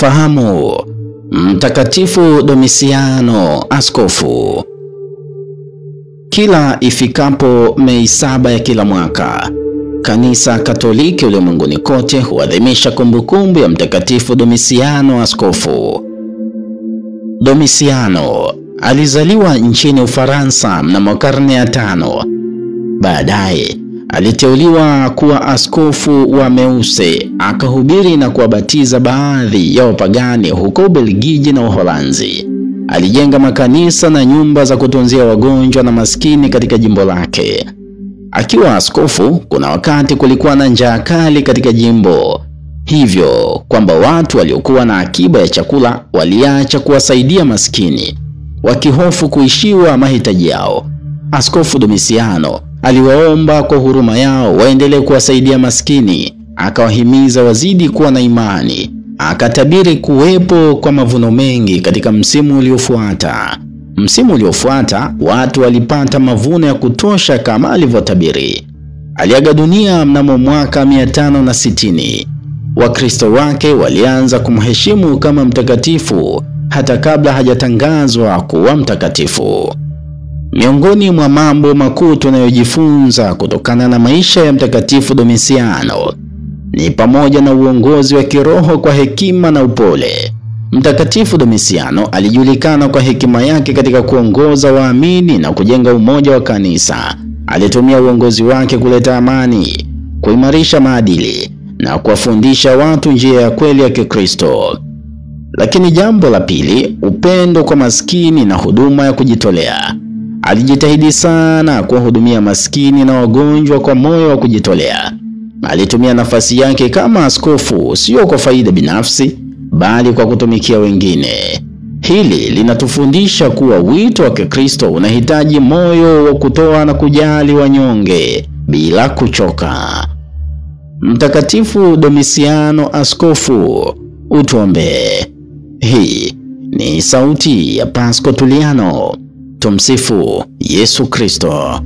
Mfahamu Mtakatifu Domisiano, askofu. Kila ifikapo Mei 7 ya kila mwaka, Kanisa Katoliki ulimwenguni kote huadhimisha kumbukumbu ya Mtakatifu Domisiano, askofu. Domisiano alizaliwa nchini Ufaransa mnamo karne ya 5. Baadaye aliteuliwa kuwa askofu wa Meuse, akahubiri na kuwabatiza baadhi ya wapagani huko Ubelgiji na Uholanzi. Alijenga makanisa na nyumba za kutunzia wagonjwa na maskini katika jimbo lake. Akiwa askofu, kuna wakati kulikuwa na njaa kali katika jimbo, hivyo kwamba watu waliokuwa na akiba ya chakula waliacha kuwasaidia maskini, wakihofu kuishiwa mahitaji yao. Askofu Domisiano aliwaomba kwa huruma yao waendelee kuwasaidia maskini, akawahimiza wazidi kuwa na imani, akatabiri kuwepo kwa mavuno mengi katika msimu uliofuata. Msimu uliofuata watu walipata mavuno ya kutosha kama alivyotabiri. Aliaga dunia mnamo mwaka 560. Wakristo wake walianza kumheshimu kama mtakatifu hata kabla hajatangazwa kuwa mtakatifu. Miongoni mwa mambo makuu tunayojifunza kutokana na maisha ya Mtakatifu Domisiano ni pamoja na uongozi wa kiroho kwa hekima na upole. Mtakatifu Domisiano alijulikana kwa hekima yake katika kuongoza waamini na kujenga umoja wa kanisa. Alitumia uongozi wake kuleta amani, kuimarisha maadili na kuwafundisha watu njia ya kweli ya Kikristo. Lakini jambo la pili, upendo kwa maskini na huduma ya kujitolea. Alijitahidi sana kuwahudumia maskini na wagonjwa kwa moyo wa kujitolea. Alitumia nafasi yake kama askofu sio kwa faida binafsi, bali kwa kutumikia wengine. Hili linatufundisha kuwa wito wa Kikristo unahitaji moyo wa kutoa na kujali wanyonge bila kuchoka. Mtakatifu Domisiano, askofu, utuombee. Hii ni sauti ya Pasco Tulliano. Tumsifu Yesu Kristo.